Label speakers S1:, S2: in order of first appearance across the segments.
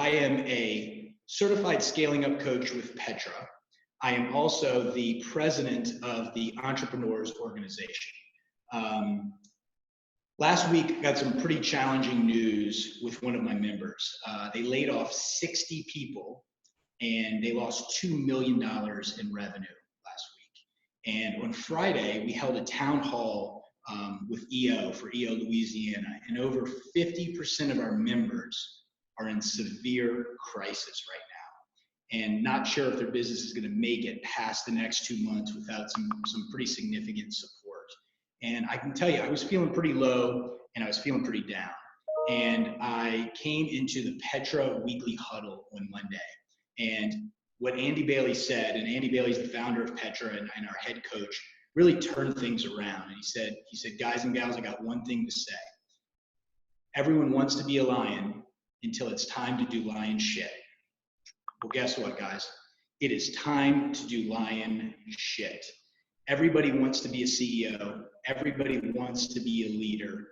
S1: I am a certified scaling up coach with Petra. I am also the president of the Entrepreneurs Organization. Last week, I got some pretty challenging news with one of my members. They laid off 60 people and they lost $2 million in revenue last week. And on Friday, we held a town hall with EO for EO Louisiana, and over 50% of our members are in severe crisis right now and not sure if their business is going to make it past the next 2 months without some pretty significant support. And I can tell you, I was feeling pretty low and I was feeling pretty down. And I came into the Petra weekly huddle on Monday. And what Andy Bailey said, and Andy Bailey's the founder of Petra and our head coach, really turned things around. And he said, guys and gals, I got one thing to say. Everyone wants to be a lion until it's time to do lion shit. Well, guess what, guys? It is time to do lion shit. Everybody wants to be a CEO. Everybody wants to be a leader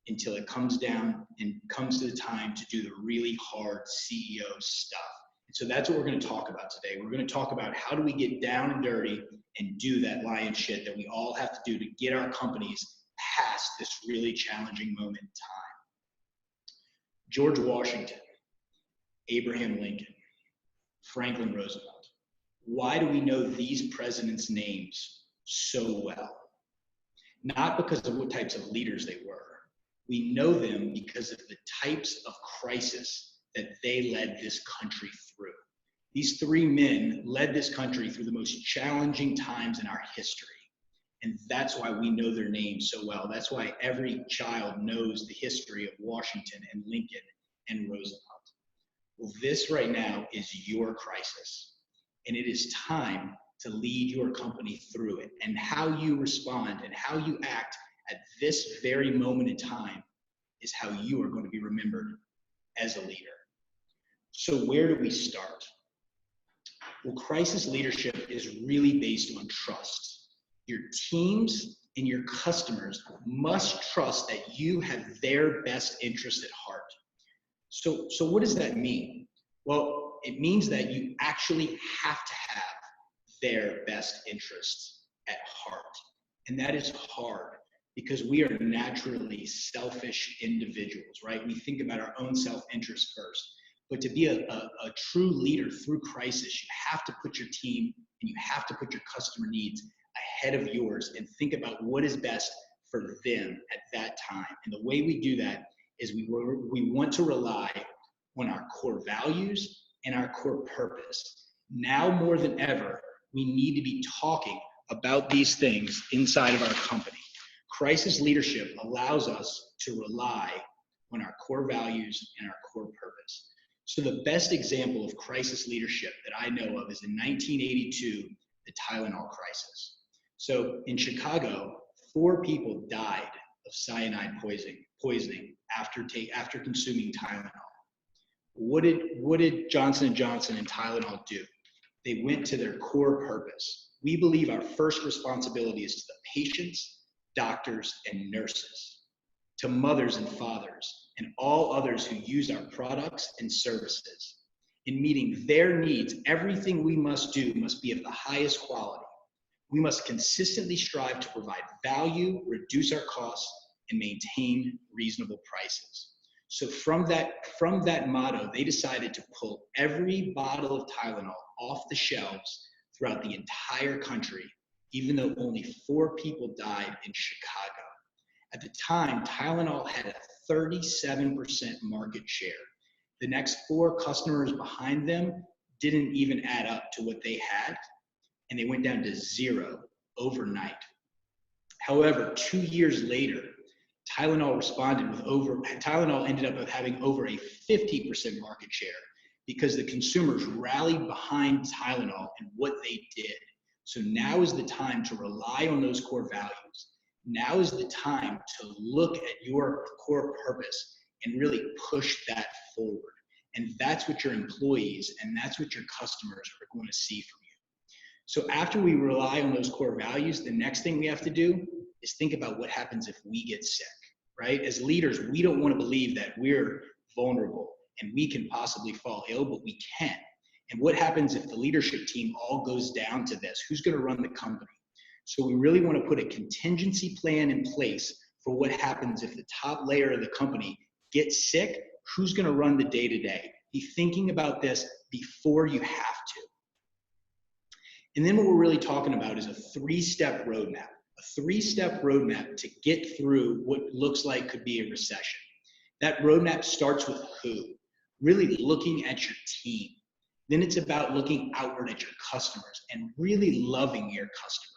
S1: until it comes down and comes to the time to do the really hard CEO stuff. And so that's what we're going to talk about today. We're going to talk about how do we get down and dirty and do that lion shit that we all have to do to get our companies past this really challenging moment in time. George Washington, Abraham Lincoln, Franklin Roosevelt. Why do we know these presidents' names so well? Not because of what types of leaders they were. We know them because of the types of crisis that they led this country through. These three men led this country through the most challenging times in our history. And that's why we know their names so well. That's why every child knows the history of Washington and Lincoln and Roosevelt. Well, this right now is your crisis. And it is time to lead your company through it. And how you respond and how you act at this very moment in time is how you are going to be remembered as a leader. So where do we start? Well, crisis leadership is really based on trust. Your teams and your customers must trust that you have their best interest at heart. So what does that mean? Well, it means that you actually have to have their best interests at heart. And that is hard because we are naturally selfish individuals, right? We think about our own self-interest first. But to be a true leader through crisis, you have to put your team and you have to put your customer needs ahead of yours and think about what is best for them at that time. And the way we do that is we want to rely on our core values and our core purpose. Now more than ever, we need to be talking about these things inside of our company. Crisis leadership allows us to rely on our core values and our core purpose. So the best example of crisis leadership that I know of is in 1982, the Tylenol crisis. So in Chicago, 4 people died of cyanide poisoning after consuming Tylenol. What did Johnson & Johnson and Tylenol do? They went to their core purpose. We believe our first responsibility is to the patients, doctors, and nurses, to mothers and fathers, and all others who use our products and services. In meeting their needs, everything we must do must be of the highest quality. We must consistently strive to provide value, reduce our costs, and maintain reasonable prices. So from that motto, they decided to pull every bottle of Tylenol off the shelves throughout the entire country, even though only 4 people died in Chicago. At the time, Tylenol had a 37% market share. The next 4 customers behind them didn't even add up to what they had, and they went down to 0 overnight. However, 2 years later, Tylenol ended up having over a 50% market share because the consumers rallied behind Tylenol and what they did. So now is the time to rely on those core values. Now is the time to look at your core purpose and really push that forward. And that's what your employees and that's what your customers are going to see from you. So after we rely on those core values, the next thing we have to do is think about what happens if we get sick, right? As leaders, we don't want to believe that we're vulnerable and we can possibly fall ill, but we can. And what happens if the leadership team all goes down to this? Who's going to run the company? So we really want to put a contingency plan in place for what happens if the top layer of the company gets sick. Who's going to run the day-to-day? Be thinking about this before you have to. And then what we're really talking about is a three-step roadmap. A three-step roadmap to get through what looks like could be a recession. That roadmap starts with who? Really looking at your team. Then it's about looking outward at your customers and really loving your customers.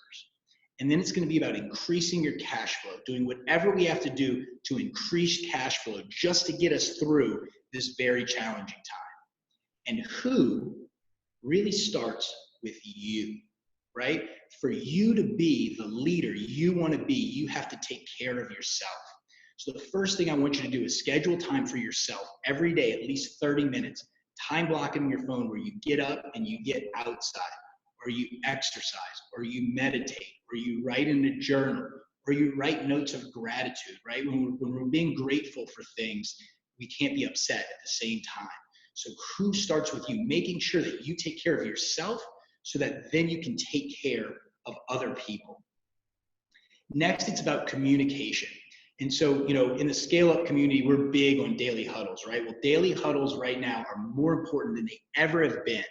S1: And then it's going to be about increasing your cash flow, doing whatever we have to do to increase cash flow just to get us through this very challenging time. And who really starts with you, right? For you to be the leader you want to be, you have to take care of yourself. So the first thing I want you to do is schedule time for yourself every day, at least 30 minutes. Time blocking your phone where you get up and you get outside, or you exercise, or you meditate, or you write in a journal, or you write notes of gratitude, right? When we're being grateful for things, we can't be upset at the same time. So who starts with you? Making sure that you take care of yourself so that then you can take care of other people. Next, it's about communication. And so, in the scale-up community, we're big on daily huddles, right? Well, daily huddles right now are more important than they ever have been.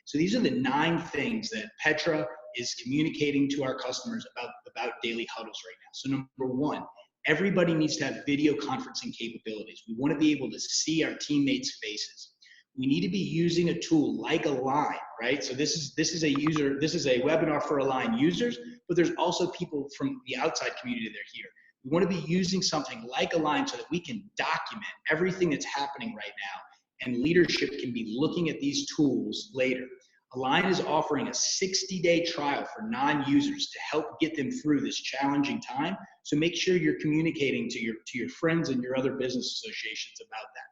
S1: So these are the 9 things that Petra is communicating to our customers about daily huddles right now. So number 1, everybody needs to have video conferencing capabilities. We want to be able to see our teammates' faces. We need to be using a tool like Align, right? So this is a webinar for Align users, but there's also people from the outside community that are here. We want to be using something like Align so that we can document everything that's happening right now, and leadership can be looking at these tools later. Align is offering a 60-day trial for non-users to help get them through this challenging time. So make sure you're communicating to your friends and your other business associations about that.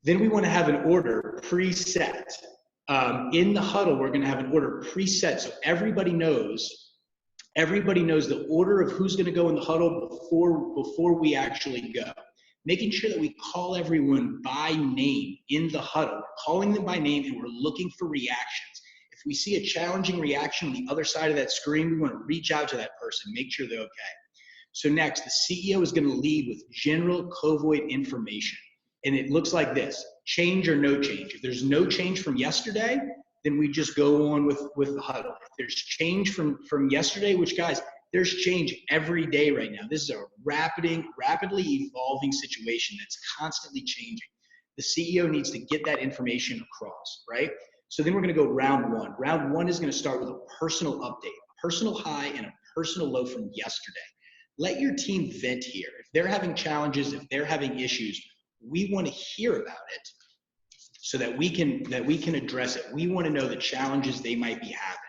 S1: Then we want to have an order preset. In the huddle, we're going to have an order preset so everybody knows the order of who's going to go in the huddle before we actually go. Making sure that we call everyone by name in the huddle. We're calling them by name and we're looking for reactions. If we see a challenging reaction on the other side of that screen, we want to reach out to that person, make sure they're okay. So next, the CEO is going to lead with general COVID information. And it looks like this: change or no change. If there's no change from yesterday, then we just go on with the huddle. If there's change from yesterday, which, guys, there's change every day right now. This is a rapidly evolving situation that's constantly changing. The CEO needs to get that information across, right? So then we're going to go round 1. Round 1 is going to start with a personal update, a personal high and a personal low from yesterday. Let your team vent here. If they're having challenges, if they're having issues, we want to hear about it so that we can address it. We want to know the challenges they might be having.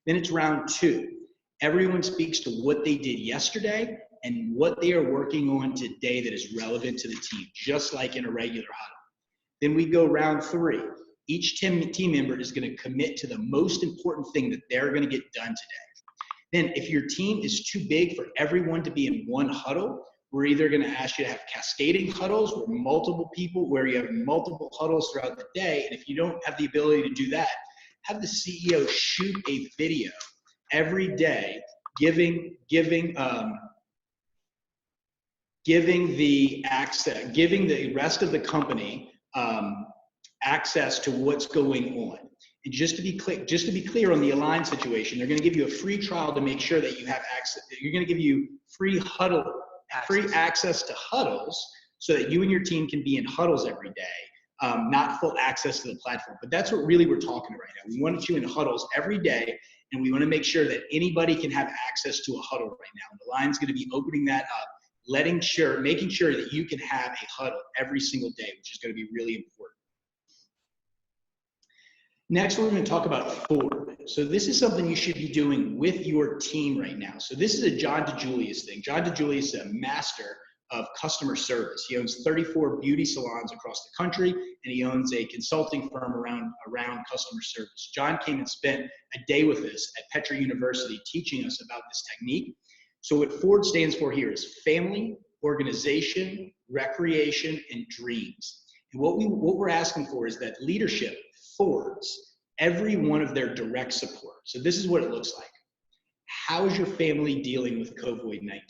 S1: Then it's round 2. Everyone speaks to what they did yesterday and what they are working on today that is relevant to the team, just like in a regular huddle. Then we go round 3. Each team member is going to commit to the most important thing that they're going to get done today. Then if your team is too big for everyone to be in one huddle, we're either going to ask you to have cascading huddles where you have multiple huddles throughout the day. And if you don't have the ability to do that, have the CEO shoot a video every day giving the rest of the company access to what's going on. And just to be clear on the Align situation, they're going to give you a free trial to make sure that you have access. You're going to give you free access to huddles so that you and your team can be in huddles every day, not full access to the platform. But that's what really we're talking right now. We want you in huddles every day, and we want to make sure that anybody can have access to a huddle right now. And Align's going to be opening that up, making sure that you can have a huddle every single day, which is going to be really important. Next, we're going to talk about forward. So this is something you should be doing with your team right now. So this is a John DeJulius thing. John DeJulius is a master of customer service. He owns 34 beauty salons across the country, and he owns a consulting firm around customer service. John came and spent a day with us at Petra University teaching us about this technique. So what Ford stands for here is family, organization, recreation, and dreams. And what we're asking for is that leadership forwards every one of their direct support. So this is what it looks like. How is your family dealing with COVID-19?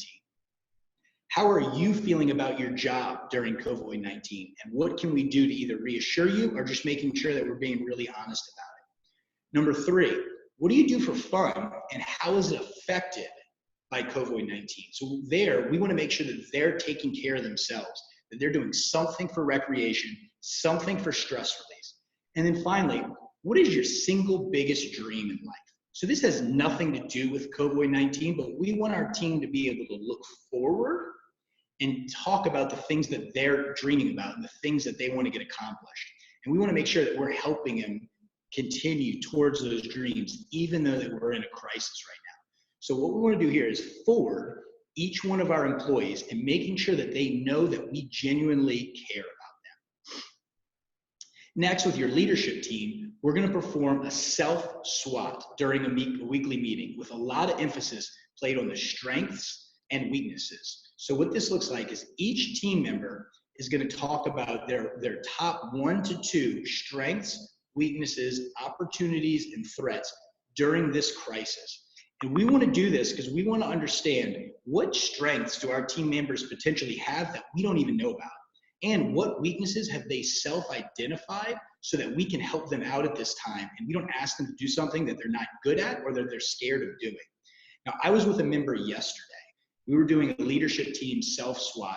S1: How are you feeling about your job during COVID-19? And what can we do to either reassure you or just making sure that we're being really honest about it? Number 3, what do you do for fun and how is it affected by COVID-19? So there, we want to make sure that they're taking care of themselves, that they're doing something for recreation, something for stress release. And then finally, what is your single biggest dream in life? So this has nothing to do with COVID-19, but we want our team to be able to look forward and talk about the things that they're dreaming about and the things that they want to get accomplished. And we want to make sure that we're helping them continue towards those dreams, even though that we're in a crisis right now. So what we want to do here is forward each one of our employees and making sure that they know that we genuinely care about them. Next, with your leadership team, we're going to perform a self-SWOT during a weekly meeting with a lot of emphasis played on the strengths and weaknesses. So what this looks like is each team member is going to talk about their top 1 to 2 strengths, weaknesses, opportunities, and threats during this crisis. And we want to do this because we want to understand what strengths do our team members potentially have that we don't even know about, and what weaknesses have they self-identified so that we can help them out at this time and we don't ask them to do something that they're not good at or that they're scared of doing. Now, I was with a member yesterday. We were doing a leadership team self-SWOT,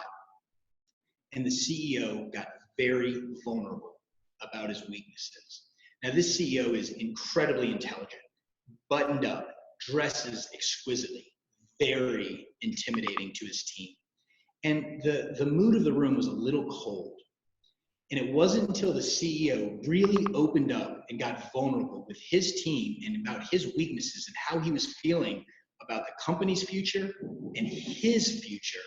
S1: and the CEO got very vulnerable about his weaknesses. Now, this CEO is incredibly intelligent, buttoned up, dresses exquisitely, very intimidating to his team. And the mood of the room was a little cold. And it wasn't until the CEO really opened up and got vulnerable with his team and about his weaknesses and how he was feeling about the company's future and his future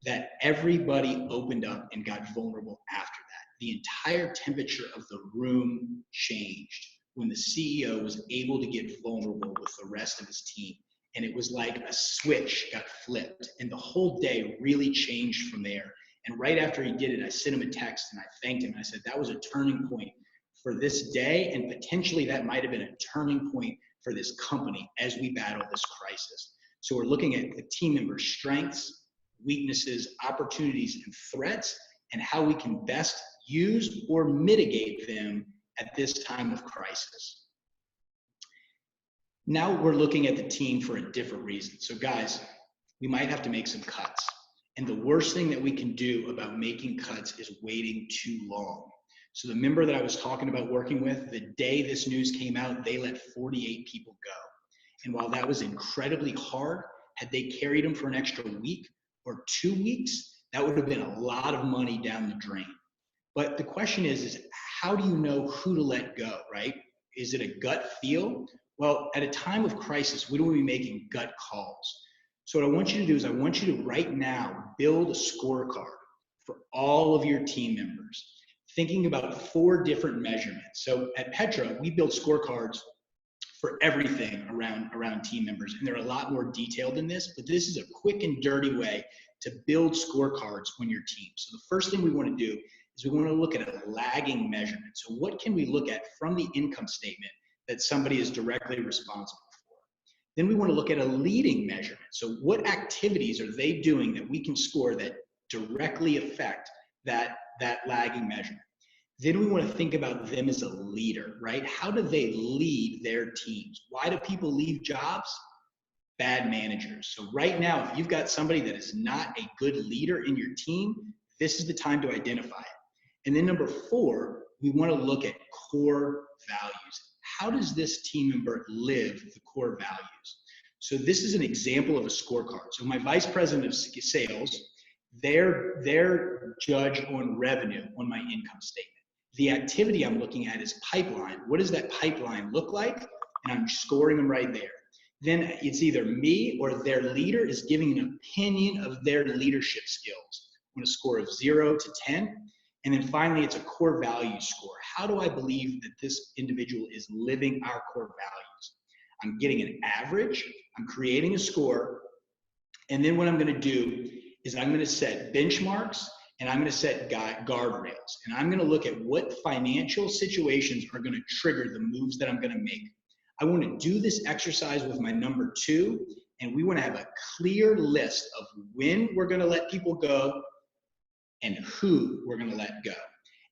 S1: that everybody opened up and got vulnerable after that. The entire temperature of the room changed when the CEO was able to get vulnerable with the rest of his team. And it was like a switch got flipped, and the whole day really changed from there. And right after he did it, I sent him a text and I thanked him. I said, that was a turning point for this day, and potentially that might have been a turning point for this company as we battle this crisis. So we're looking at the team members' strengths, weaknesses, opportunities, and threats, and how we can best use or mitigate them at this time of crisis. Now we're looking at the team for a different reason. So guys, we might have to make some cuts. And the worst thing that we can do about making cuts is waiting too long. So the member that I was talking about working with, the day this news came out, they let 48 people go. And while that was incredibly hard, had they carried them for an extra week or 2 weeks, that would have been a lot of money down the drain. But the question is how do you know who to let go, right? Is it a gut feel? Well, at a time of crisis, we don't want to be making gut calls. So what I want you to do is I want you to right now build a scorecard for all of your team members, thinking about 4 different measurements. So at Petra, we build scorecards for everything around team members, and they're a lot more detailed than this, but this is a quick and dirty way to build scorecards on your team. So the first thing we want to do is we want to look at a lagging measurement. So what can we look at from the income statement that somebody is directly responsible for? Then we want to look at a leading measurement. So what activities are they doing that we can score that directly affect that lagging measurement? Then we want to think about them as a leader, right? How do they lead their teams? Why do people leave jobs? Bad managers. So right now, if you've got somebody that is not a good leader in your team, this is the time to identify it. And then number 4, we want to look at core values. How does this team member live the core values? So this is an example of a scorecard. So my vice president of sales, their judge on revenue on my income statement. The activity I'm looking at is pipeline. What does that pipeline look like? And I'm scoring them right there. Then it's either me or their leader is giving an opinion of their leadership skills on a score of 0 to 10. And then finally, it's a core value score. How do I believe that this individual is living our core values? I'm getting an average, I'm creating a score, and then what I'm gonna do is I'm gonna set benchmarks, and I'm going to set guardrails, and I'm going to look at what financial situations are going to trigger the moves that I'm going to make. I want to do this exercise with my number 2, and we want to have a clear list of when we're going to let people go and who we're going to let go.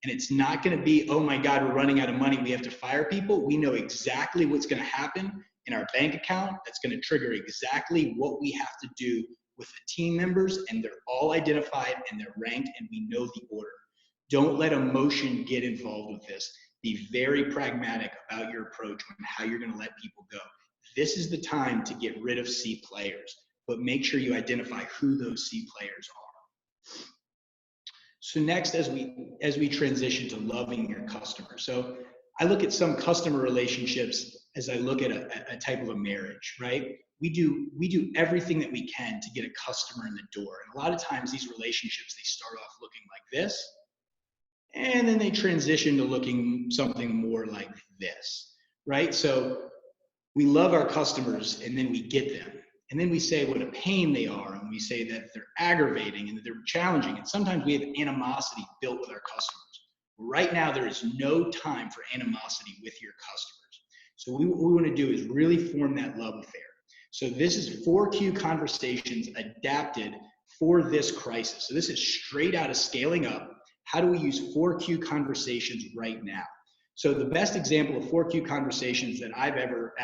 S1: And it's not going to be, oh my God, we're running out of money, we have to fire people. We know exactly what's going to happen in our bank account. That's going to trigger exactly what we have to do with the team members, and they're all identified and they're ranked, and we know the order. Don't let emotion get involved with this. Be very pragmatic about your approach on how you're going to let people go. This is the time to get rid of C players, but make sure you identify who those C players are. So next, as we transition to loving your customer. So I look at some customer relationships as I look at a type of a marriage, right? We do everything that we can to get a customer in the door. And a lot of times these relationships, they start off looking like this, and then they transition to looking something more like this, right? So we love our customers, and then we get them. And then we say what a pain they are, and we say that they're aggravating and that they're challenging. And sometimes we have animosity built with our customers. Right now, there is no time for animosity with your customers. So what we want to do is really form that love affair. So this is 4Q conversations adapted for this crisis. So this is straight out of Scaling Up. How do we use 4Q conversations right now? So the best example of 4Q conversations that I've ever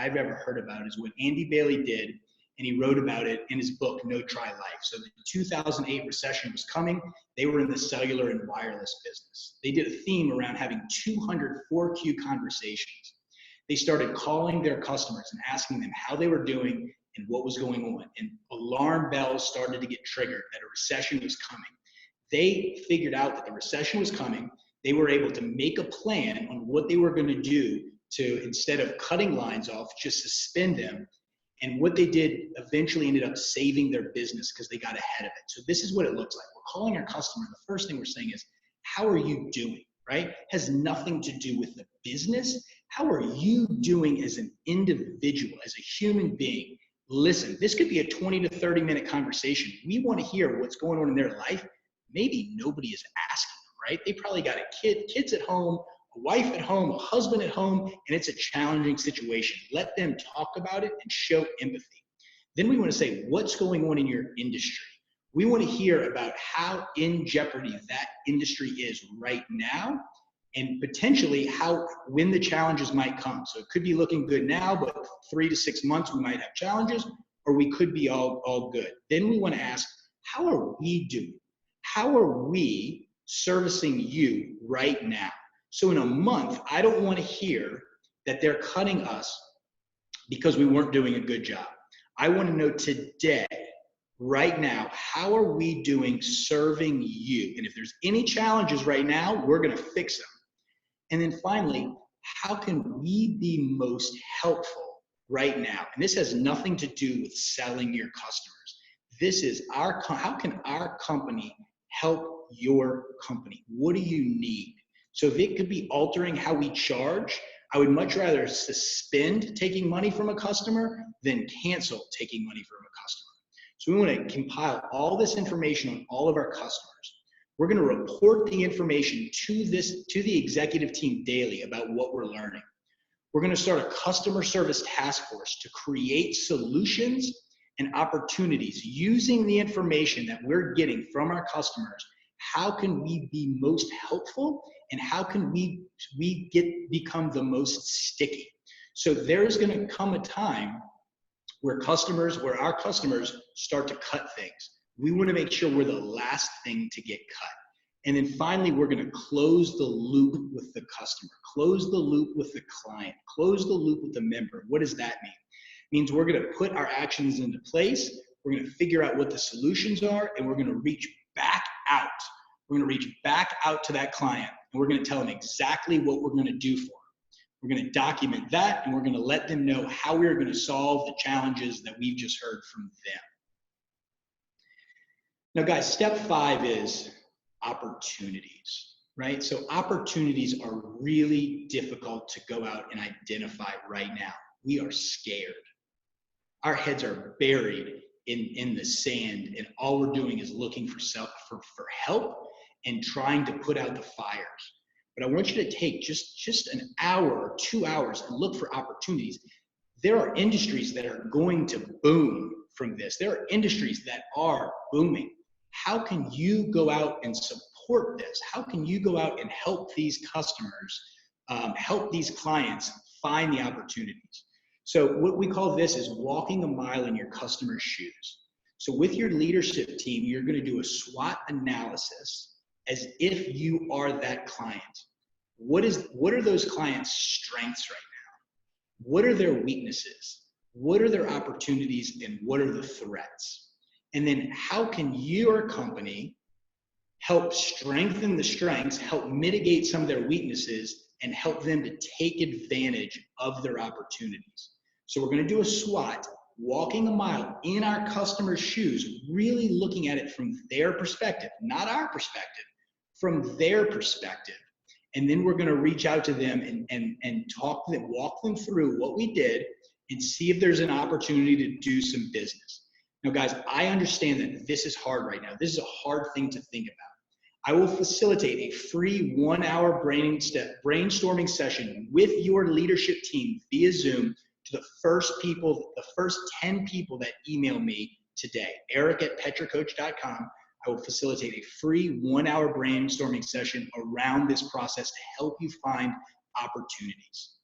S1: heard about is what Andy Bailey did, and he wrote about it in his book, No Try Life. So the 2008 recession was coming. They were in the cellular and wireless business. They did a theme around having 200 4Q conversations. They started calling their customers and asking them how they were doing and what was going on. And alarm bells started to get triggered that a recession was coming. They figured out that the recession was coming. They were able to make a plan on what they were going to do to, instead of cutting lines off, just suspend them. And what they did eventually ended up saving their business because they got ahead of it. So this is what it looks like. We're calling our customer. The first thing we're saying is, how are you doing, right? Has nothing to do with the business. How are you doing as an individual, as a human being? Listen, this could be a 20 to 30 minute conversation. We want to hear what's going on in their life. Maybe nobody is asking them, right? They probably got kids at home, a wife at home, a husband at home, and it's a challenging situation. Let them talk about it and show empathy. Then we want to say, what's going on in your industry? We want to hear about how in jeopardy that industry is right now, and potentially when the challenges might come. So it could be looking good now, but 3 to 6 months we might have challenges, or we could be all good. Then we want to ask, how are we doing? How are we servicing you right now? So in a month, I don't want to hear that they're cutting us because we weren't doing a good job. I want to know today, right now, how are we doing serving you? And if there's any challenges right now, we're going to fix them. And then finally, how can we be most helpful right now? And this has nothing to do with selling your customers. This is how can our company help your company? What do you need? So if it could be altering how we charge, I would much rather suspend taking money from a customer than cancel taking money from a customer. So we want to compile all this information on all of our customers. We're going to report the information to the executive team daily about what we're learning. We're going to start a customer service task force to create solutions and opportunities using the information that we're getting from our customers. How can we be most helpful, and how can we become the most sticky? So there's going to come a time where our customers start to cut things. We want to make sure we're the last thing to get cut. And then finally, we're going to close the loop with the customer, close the loop with the client, close the loop with the member. What does that mean? It means we're going to put our actions into place. We're going to figure out what the solutions are, and we're going to reach back out. We're going to reach back out to that client, and we're going to tell them exactly what we're going to do for them. We're going to document that, and we're going to let them know how we're going to solve the challenges that we've just heard from them. Now, guys, step 5 is opportunities, right? So opportunities are really difficult to go out and identify right now. We are scared. Our heads are buried in the sand, and all we're doing is looking for help and trying to put out the fires. But I want you to take just an hour or 2 hours and look for opportunities. There are industries that are going to boom from this. There are industries that are booming. How can you go out and support this? How can you go out and help these customers, help these clients find the opportunities? So what we call this is walking a mile in your customer's shoes. So with your leadership team, you're going to do a SWOT analysis as if you are that client. What are those clients' strengths right now? What are their weaknesses? What are their opportunities, and what are the threats? And then how can your company help strengthen the strengths, help mitigate some of their weaknesses, and help them to take advantage of their opportunities? So we're going to do a SWOT, walking a mile in our customer's shoes, really looking at it from their perspective, not our perspective, from their perspective. And then we're going to reach out to them and talk to them, walk them through what we did and see if there's an opportunity to do some business. Now, guys, I understand that this is hard right now. This is a hard thing to think about. I will facilitate a free 1-hour brainstorming session with your leadership team via Zoom to the first 10 people that email me today, Erik@petracoach.com. I will facilitate a free 1-hour brainstorming session around this process to help you find opportunities.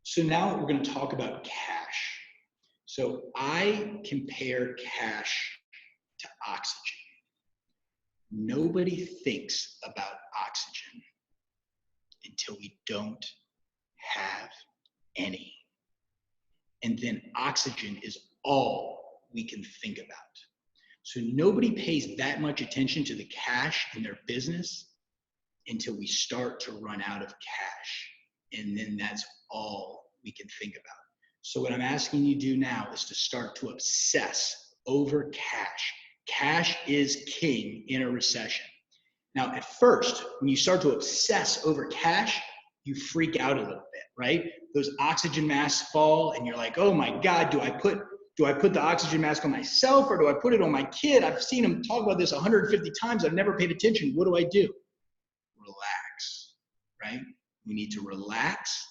S1: So now we're going to talk about cash. So I compare cash to oxygen. Nobody thinks about oxygen until we don't have any. And then oxygen is all we can think about. So nobody pays that much attention to the cash in their business until we start to run out of cash. And then that's all we can think about. So what I'm asking you to do now is to start to obsess over cash. Cash is king in a recession. Now, at first, when you start to obsess over cash, you freak out a little bit, right? Those oxygen masks fall and you're like, oh my God, do I put the oxygen mask on myself or do I put it on my kid? I've seen him talk about this 150 times. I've never paid attention. What do I do? Relax, right? We need to relax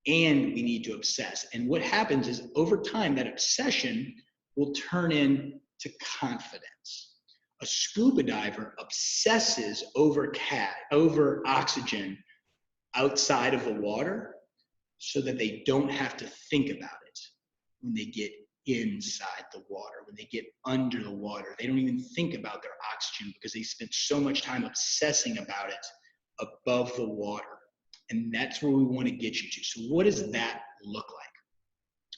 S1: and we need to obsess. And what happens is over time, that obsession will turn into confidence. A scuba diver obsesses over oxygen outside of the water so that they don't have to think about it when they get inside the water, when they get under the water. They don't even think about their oxygen because they spend so much time obsessing about it above the water. And that's where we want to get you to. So what does that look like?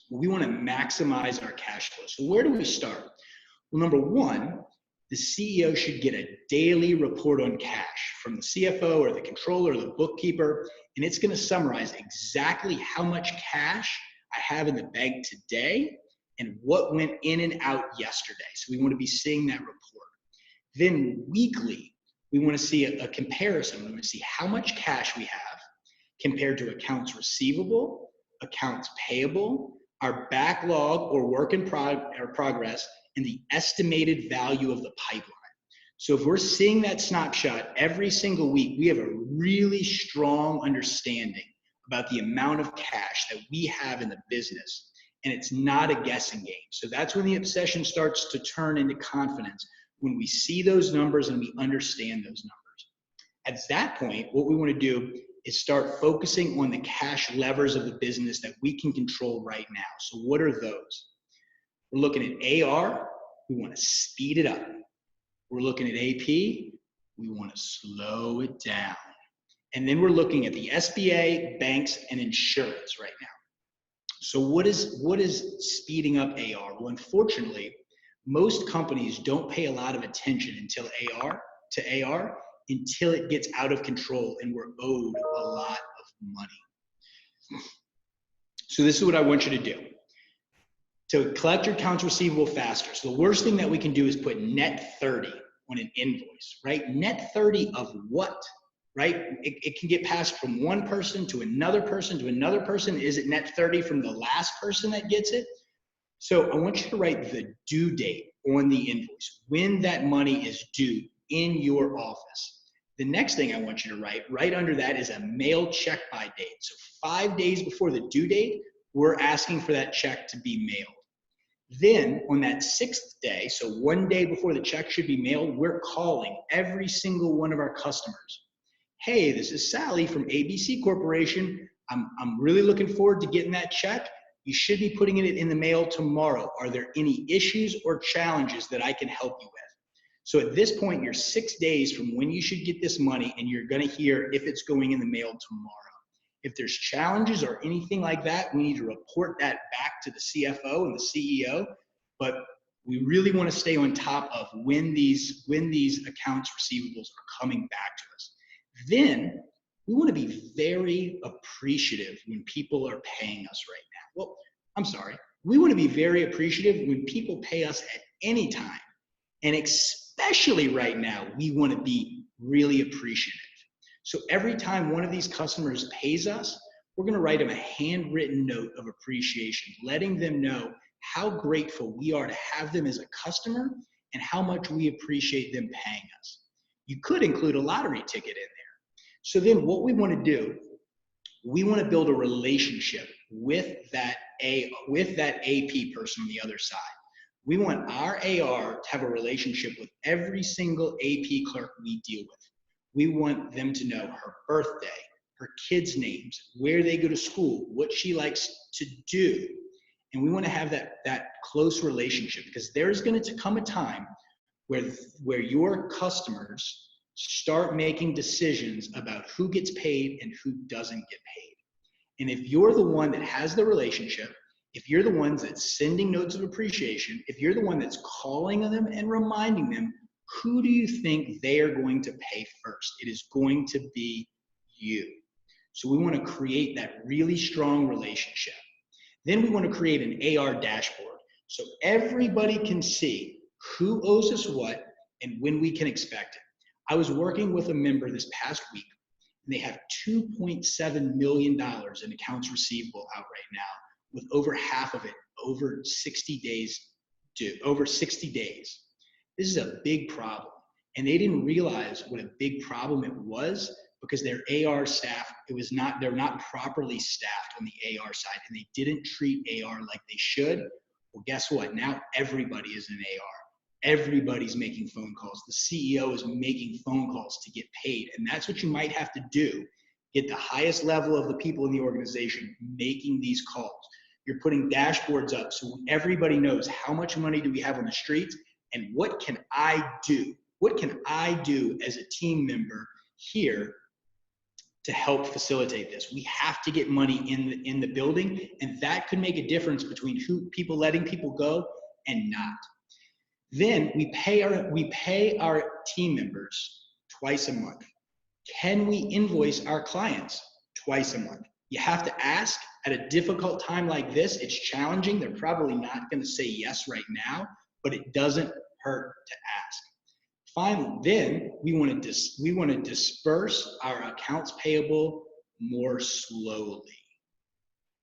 S1: Well, we want to maximize our cash flow. So where do we start? Well, number one, the CEO should get a daily report on cash from the CFO or the controller or the bookkeeper, and it's going to summarize exactly how much cash I have in the bank today and what went in and out yesterday. So we want to be seeing that report. Then weekly, we want to see a comparison. We want to see how much cash we have compared to accounts receivable, accounts payable, our backlog or work in progress, and the estimated value of the pipeline. So if we're seeing that snapshot every single week, we have a really strong understanding about the amount of cash that we have in the business, and it's not a guessing game. So that's when the obsession starts to turn into confidence, when we see those numbers and we understand those numbers. At that point, what we want to do is start focusing on the cash levers of the business that we can control right now. So what are those? We're looking at AR, we want to speed it up. We're looking at AP, we want to slow it down. And then we're looking at the SBA, banks, and insurance right now. So what is speeding up AR? Well, unfortunately, most companies don't pay a lot of attention until AR until it gets out of control and we're owed a lot of money. So this is what I want you to do. To collect your accounts receivable faster. So the worst thing that we can do is put net 30 on an invoice, right? Net 30 of what, right? It can get passed from one person to another person to another person. Is it net 30 from the last person that gets it? So I want you to write the due date on the invoice, when that money is due in your office. The next thing I want you to write, right under that is a mail check by date. So 5 days before the due date, we're asking for that check to be mailed. Then on that 6th day, so 1 day before the check should be mailed, we're calling every single one of our customers. Hey, this is Sally from ABC Corporation. I'm really looking forward to getting that check. You should be putting it in the mail tomorrow. Are there any issues or challenges that I can help you with? So at this point, you're 6 days from when you should get this money, and you're going to hear if it's going in the mail tomorrow. If there's challenges or anything like that, we need to report that back to the CFO and the CEO. But we really want to stay on top of when these accounts receivables are coming back to us. Then we want to be very appreciative when people are paying us right now. Well, I'm sorry. We want to be very appreciative when people pay us at any time. And especially right now, we want to be really appreciative. So every time one of these customers pays us, we're going to write them a handwritten note of appreciation, letting them know how grateful we are to have them as a customer and how much we appreciate them paying us. You could include a lottery ticket in there. So then what we want to do, we want to build a relationship with that AP person on the other side. We want our AR to have a relationship with every single AP clerk we deal with. We want them to know her birthday, her kids' names, where they go to school, what she likes to do. And we want to have that close relationship, because there's going to come a time where your customers start making decisions about who gets paid and who doesn't get paid. And if you're the one that has the relationship, if you're the ones that's sending notes of appreciation, if you're the one that's calling them and reminding them, who do you think they are going to pay first? It is going to be you. So we want to create that really strong relationship. Then we want to create an AR dashboard so everybody can see who owes us what and when we can expect it. I was working with a member this past week, and they have $2.7 million in accounts receivable out right now, with over half of it over 60 days due, over 60 days. This is a big problem. And they didn't realize what a big problem it was, because their AR staff, they're not properly staffed on the AR side, and they didn't treat AR like they should. Well, guess what? Now everybody is in AR. Everybody's making phone calls. The CEO is making phone calls to get paid. And that's what you might have to do. Get the highest level of the people in the organization making these calls. You're putting dashboards up so everybody knows how much money do we have on the streets, and what can I do? What can I do as a team member here to help facilitate this? We have to get money in the building, and that could make a difference between people letting people go and not. Then we pay our team members twice a month. Can we invoice our clients twice a month? You have to ask. At a difficult time like this, it's challenging. They're probably not going to say yes right now, but it doesn't hurt to ask. Finally, then we want to disperse our accounts payable more slowly.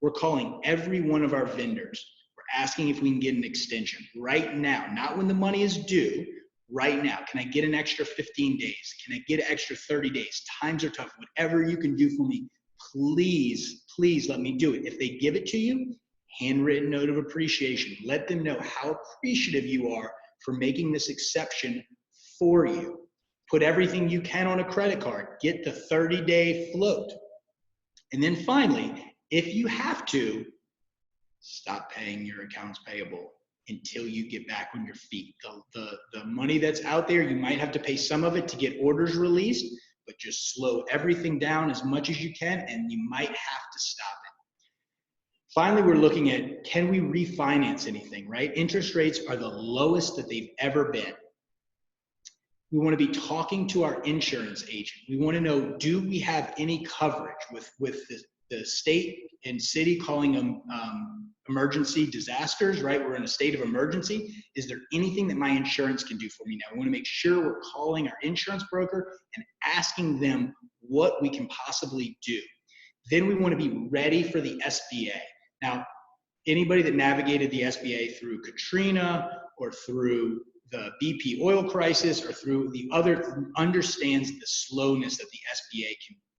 S1: We're calling every one of our vendors. We're asking if we can get an extension right now, not when the money is due. Right now, can I get an extra 15 days? Can I get an extra 30 days? Times are tough. Whatever you can do for me, please, please let me do it. If they give it to you, handwritten note of appreciation. Let them know how appreciative you are for making this exception for you. Put everything you can on a credit card. Get the 30-day float. And then finally, if you have to, stop paying your accounts payable until you get back on your feet. The money that's out there, you might have to pay some of it to get orders released, but just slow everything down as much as you can, and you might have to stop it. Finally, we're looking at, can we refinance anything, right? Interest rates are the lowest that they've ever been. We want to be talking to our insurance agent. We want to know, do we have any coverage with the state and city calling them emergency disasters, right? We're in a state of emergency. Is there anything that my insurance can do for me now? We want to make sure we're calling our insurance broker and asking them what we can possibly do. Then we want to be ready for the SBA. Now, anybody that navigated the SBA through Katrina or through the BP oil crisis or through the other, understands the slowness that the SBA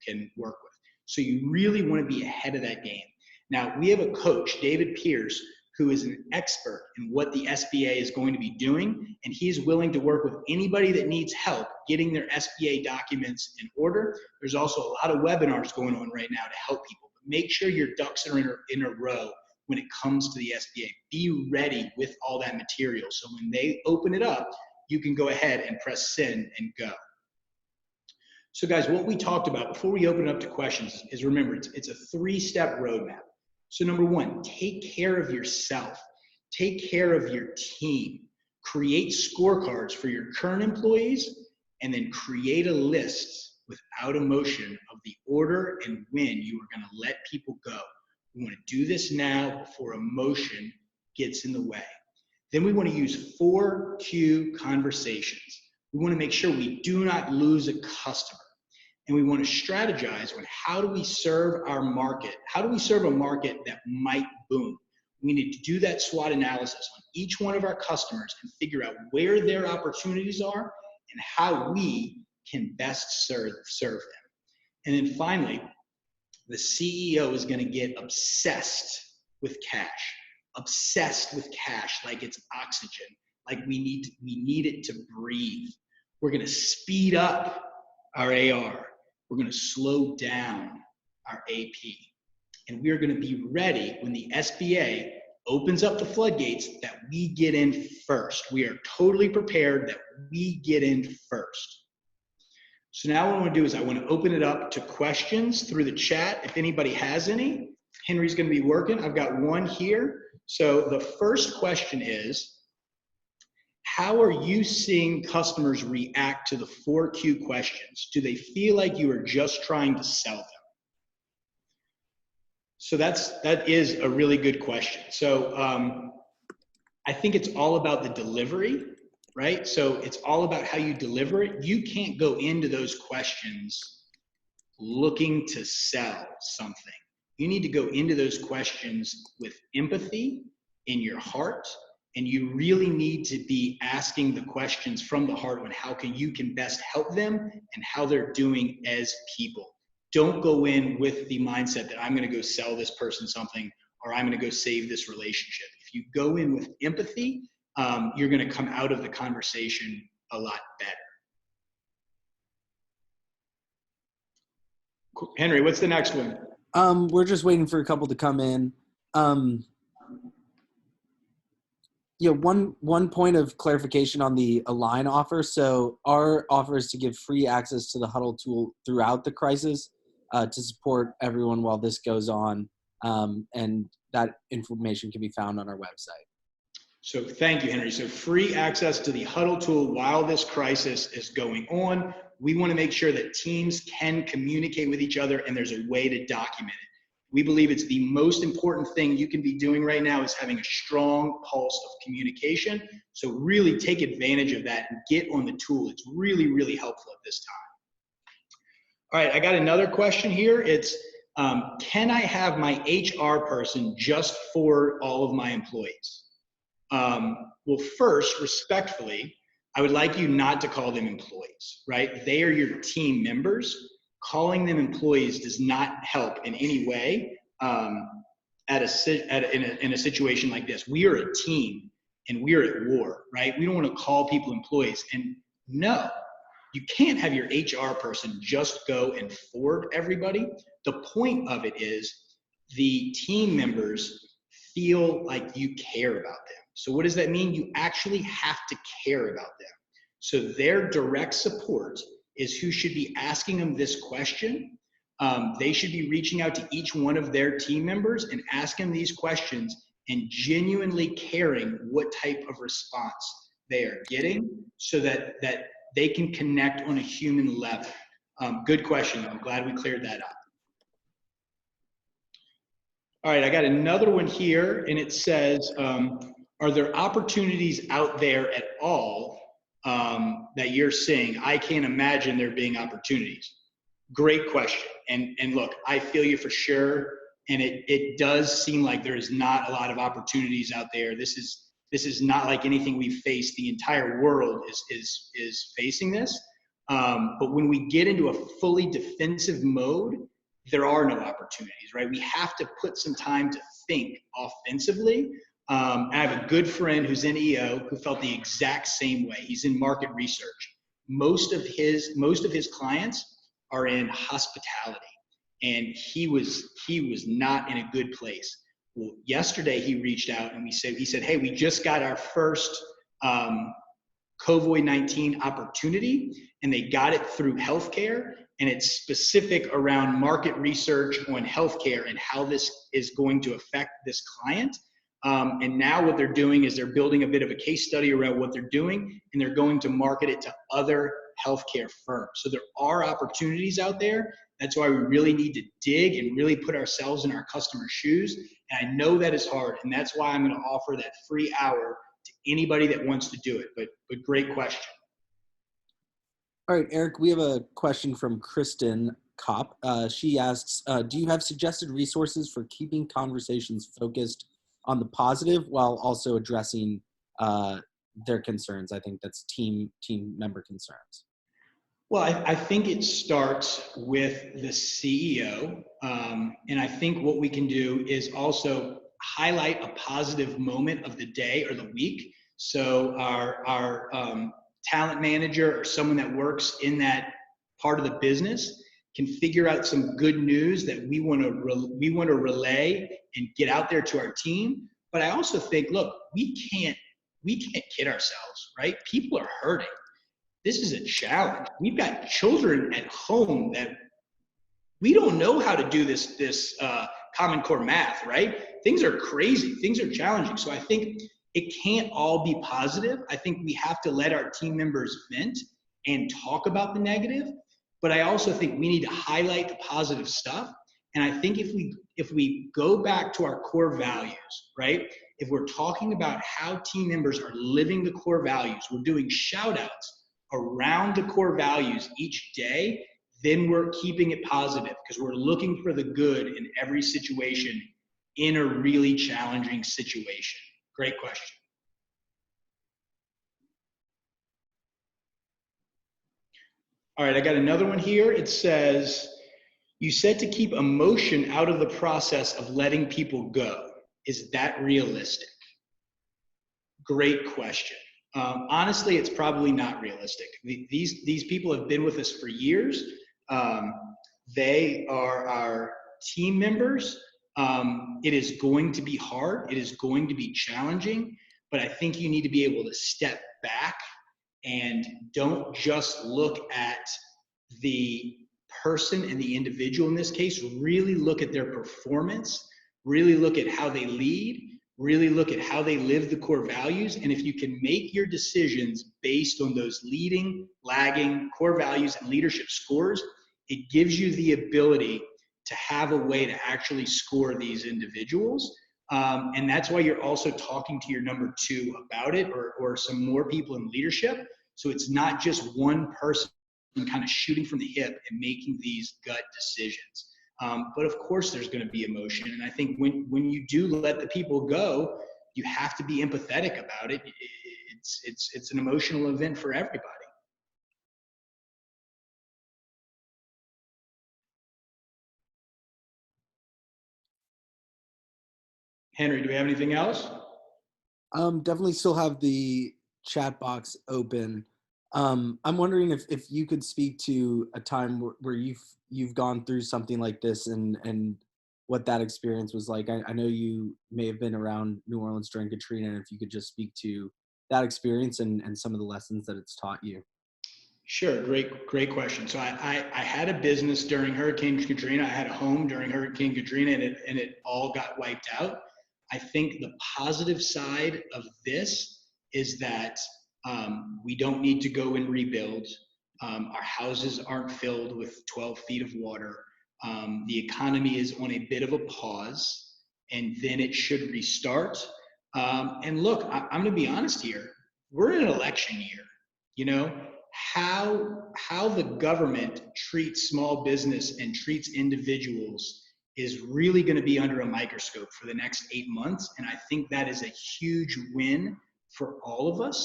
S1: can work with. So you really want to be ahead of that game. Now, we have a coach, David Pierce, who is an expert in what the SBA is going to be doing, and he's willing to work with anybody that needs help getting their SBA documents in order. There's also a lot of webinars going on right now to help people. But make sure your ducks are in a row when it comes to the SBA. Be ready with all that material, so when they open it up, you can go ahead and press send and go. So guys, what we talked about before we open it up to questions is, remember, it's a 3-step roadmap. So number 1, take care of yourself. Take care of your team. Create scorecards for your current employees, and then create a list without emotion of the order and when you are going to let people go. We want to do this now before emotion gets in the way. Then we want to use 4Q conversations. We want to make sure we do not lose a customer. And we want to strategize on how do we serve our market? How do we serve a market that might boom? We need to do that SWOT analysis on each one of our customers and figure out where their opportunities are and how we can best serve them. And then finally, the CEO is going to get obsessed with cash. Obsessed with cash like it's oxygen, like we need it to breathe. We're going to speed up our AR. We're going to slow down our AP. And we are going to be ready when the SBA opens up the floodgates that we get in first. We are totally prepared that we get in first. So now what I want to do is I want to open it up to questions through the chat. If anybody has any, Henry's going to be working. I've got one here. So the first question is, how are you seeing customers react to the 4Q questions? Do they feel like you are just trying to sell them? So that is a really good question. So I think it's all about the delivery, right? So it's all about how you deliver it. You can't go into those questions looking to sell something. You need to go into those questions with empathy in your heart, and you really need to be asking the questions from the heart on how you can best help them and how they're doing as people. Don't go in with the mindset that I'm going to go sell this person something or I'm going to go save this relationship. If you go in with empathy, you're going to come out of the conversation a lot better. Cool. Henry, what's the next one?
S2: We're just waiting for a couple to come in. One point of clarification on the Align offer. So our offer is to give free access to the Huddle tool throughout the crisis to support everyone while this goes on. And that information can be found on our website.
S1: So thank you, Henry. So free access to the Huddle tool while this crisis is going on. We want to make sure that teams can communicate with each other and there's a way to document it. We believe it's the most important thing you can be doing right now is having a strong pulse of communication. So really take advantage of that and get on the tool. It's really, really helpful at this time. All right, I got another question here. It's, can I have my HR person just for all of my employees? Well, first, respectfully, I would like you not to call them employees, right? They are your team members. Calling them employees does not help in any way in a situation like this. We are a team and we are at war, right? We don't want to call people employees. And no, you can't have your HR person just go and forward everybody. The point of it is the team members feel like you care about them. So what does that mean? You actually have to care about them. So their direct support is who should be asking them this question. They should be reaching out to each one of their team members and asking these questions and genuinely caring what type of response they are getting so that they can connect on a human level. Good question. I'm glad we cleared that up. All right, I got another one here, and it says, are there opportunities out there at all that you're seeing? I can't imagine there being opportunities. Great question. And look, I feel you for sure. And it does seem like there is not a lot of opportunities out there. This is This is not like anything we've faced. The entire world is facing this. But when we get into a fully defensive mode, there are no opportunities, right? We have to put some time to think offensively. I have a good friend who's in EO who felt the exact same way. He's in market research. Most of his clients are in hospitality, and he was not in a good place. Well, yesterday he reached out and he said, hey, we just got our first COVID-19 opportunity, and they got it through healthcare, and it's specific around market research on healthcare and how this is going to affect this client. And now what they're doing is they're building a bit of a case study around what they're doing, and they're going to market it to other healthcare firms. So there are opportunities out there. That's why we really need to dig and really put ourselves in our customers' shoes. And I know that is hard, and that's why I'm going to offer that free hour to anybody that wants to do it. But great question.
S2: All right, Eric, we have a question from Kristen Kopp. She asks, do you have suggested resources for keeping conversations focused on the positive while also addressing their concerns? I think that's team member concerns.
S1: Well, I think it starts with the CEO. And I think what we can do is also highlight a positive moment of the day or the week. So our talent manager or someone that works in that part of the business can figure out some good news that we want to relay and get out there to our team. But I also think, look, we can't kid ourselves, right? People are hurting. This is a challenge. We've got children at home that we don't know how to do this Common Core math, right? Things are crazy. Things are challenging. So I think it can't all be positive. I think we have to let our team members vent and talk about the negative. But I also think we need to highlight the positive stuff. And I think if we go back to our core values, right? If we're talking about how team members are living the core values, we're doing shout outs around the core values each day, then we're keeping it positive because we're looking for the good in every situation in a really challenging situation. Great question. All right, I got another one here. It says, you said to keep emotion out of the process of letting people go. Is that realistic? Great question. Honestly, it's probably not realistic. These people have been with us for years. They are our team members. It is going to be hard. It is going to be challenging, but I think you need to be able to step back and don't just look at the person and the individual in this case. Really look at their performance, really look at how they lead, really look at how they live the core values. And if you can make your decisions based on those leading, lagging core values and leadership scores, it gives you the ability to have a way to actually score these individuals. And that's why you're also talking to your number two about it, or some more people in leadership. So it's not just one person kind of shooting from the hip and making these gut decisions. But of course there's going to be emotion. And I think when you do let the people go, you have to be empathetic about it. It's an emotional event for everybody. Henry, do we have anything else?
S2: Definitely still have the chat box open. I'm wondering if you could speak to a time where you've gone through something like this and what that experience was like. I know you may have been around New Orleans during Katrina, and if you could just speak to that experience and some of the lessons that it's taught you.
S1: Sure, great question. So I had a business during Hurricane Katrina. I had a home during Hurricane Katrina, and it all got wiped out. I think the positive side of this is that we don't need to go and rebuild. Our houses aren't filled with 12 feet of water. The economy is on a bit of a pause, and then it should restart. And look, I'm going to be honest here. We're in an election year. You know, how the government treats small business and treats individuals is really going to be under a microscope for the next 8 months. And I think that is a huge win for all of us.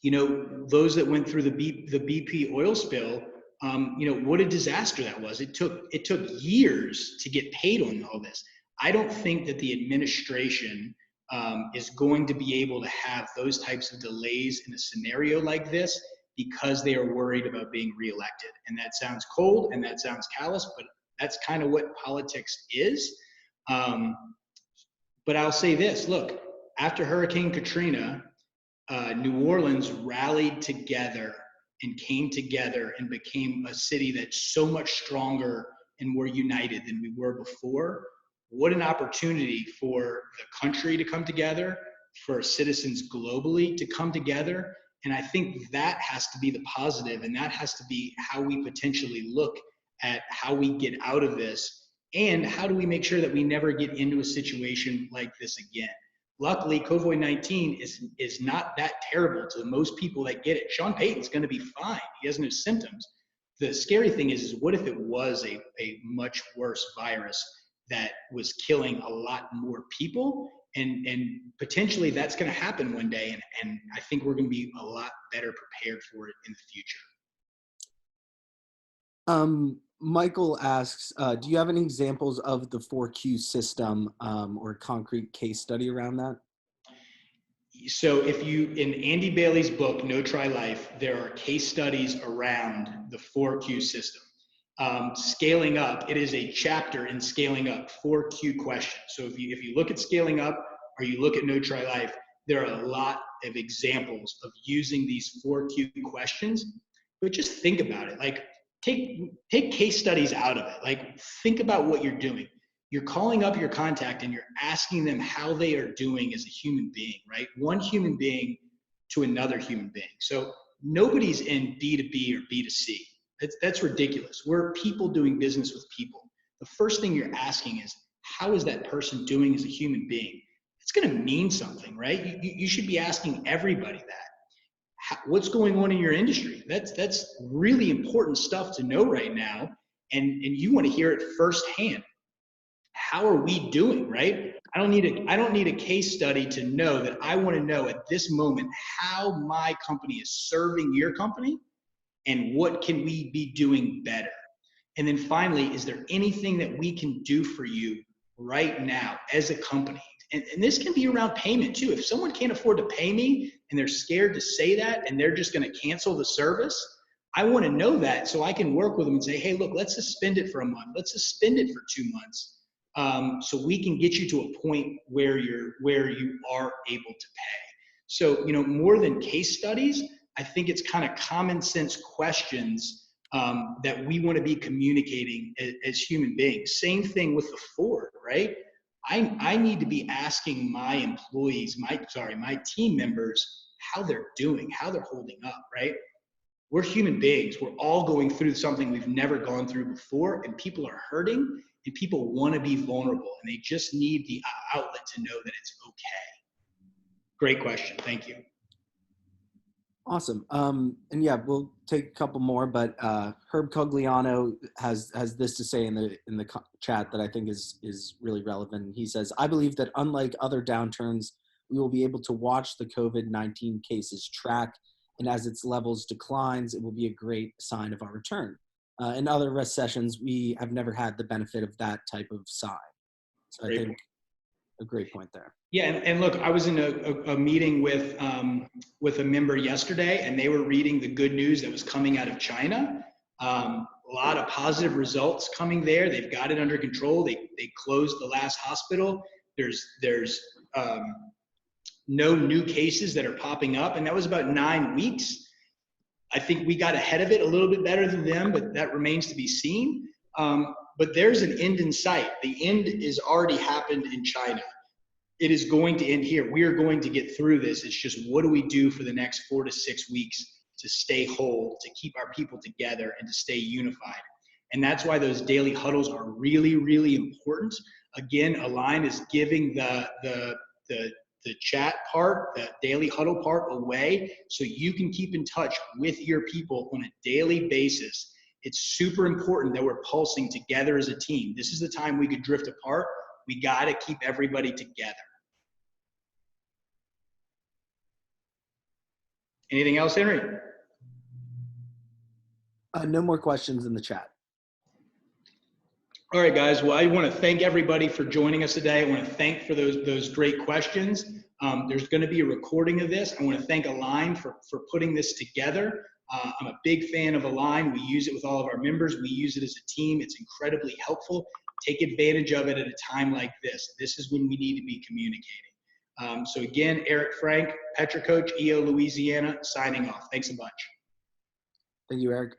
S1: You know, those that went through the BP oil spill, you know, what a disaster that was. It took years to get paid on all this. I don't think that the administration is going to be able to have those types of delays in a scenario like this because they are worried about being reelected. And that sounds cold and that sounds callous, but that's kind of what politics is. But I'll say this, look, after Hurricane Katrina, New Orleans rallied together and came together and became a city that's so much stronger and more united than we were before. What an opportunity for the country to come together, for citizens globally to come together. And I think that has to be the positive, and that has to be how we potentially look at how we get out of this, and how do we make sure that we never get into a situation like this again. Luckily, COVID-19 is not that terrible to most people that get it. Sean Payton's going to be fine. He has no symptoms. The scary thing is what if it was a much worse virus that was killing a lot more people? And potentially that's going to happen one day. And I think we're going to be a lot better prepared for it in the future.
S2: Michael asks, do you have any examples of the 4Q system or a concrete case study around that?
S1: So in Andy Bailey's book, No Try Life, there are case studies around the 4Q system. Scaling up, it is a chapter in scaling up, 4Q questions. So if you look at scaling up or you look at No Try Life, there are a lot of examples of using these 4Q questions. But just think about it. Like, take case studies out of it. Like, think about what you're doing. You're calling up your contact and you're asking them how they are doing as a human being, right? One human being to another human being. So nobody's in B2B or B2C. That's ridiculous. We're people doing business with people. The first thing you're asking is, how is that person doing as a human being? It's going to mean something, right? You should be asking everybody that. What's going on in your industry? That's really important stuff to know right now, and you want to hear it firsthand. How are we doing, right? I don't need a case study to know that. I want to know at this moment how my company is serving your company and what can we be doing better. And then finally, is there anything that we can do for you right now as a company? And this can be around payment too. If someone can't afford to pay me and they're scared to say that and they're just going to cancel the service, I want to know that so I can work with them and say, hey, look, let's suspend it for a month. Let's suspend it for 2 months. So we can get you to a point where you are able to pay. So, more than case studies, I think it's kind of common sense questions that we want to be communicating as human beings. Same thing with the Ford, right? I need to be asking my employees, my team members, how they're doing, how they're holding up, right? We're human beings. We're all going through something we've never gone through before, and people are hurting, and people want to be vulnerable, and they just need the outlet to know that it's okay. Great question. Thank you.
S2: Awesome. And yeah, we'll take a couple more, but Herb Cogliano has this to say in the chat that I think is really relevant. He says, I believe that unlike other downturns, we will be able to watch the COVID-19 cases track, and as its levels declines, it will be a great sign of our return. In other recessions, we have never had the benefit of that type of sign. So I think a great point there.
S1: Yeah, and look, I was in a meeting with a member yesterday, and they were reading the good news that was coming out of China. A lot of positive results coming there. They've got it under control. They closed the last hospital. There's no new cases that are popping up, and that was about 9 weeks. I think we got ahead of it a little bit better than them, but that remains to be seen. But there's an end in sight. The end is already happened in China. It is going to end here. We are going to get through this. It's just, what do we do for the next 4 to 6 weeks to stay whole, to keep our people together, and to stay unified? And that's why those daily huddles are really, really important. Again, Align is giving the chat part, the daily huddle part away, so you can keep in touch with your people on a daily basis. It's super important that we're pulsing together as a team. This is the time we could drift apart. We got to keep everybody together. Anything else, Henry?
S2: No more questions in the chat.
S1: All right, guys. Well, I want to thank everybody for joining us today. I want to thank for those great questions. There's going to be a recording of this. I want to thank Align for putting this together. I'm a big fan of Align. We use it with all of our members. We use it as a team. It's incredibly helpful. Take advantage of it at a time like this. This is when we need to be communicating. So again, Erik Frank, Petra Coach, EO Louisiana, signing off. Thanks a bunch.
S2: Thank you, Erik.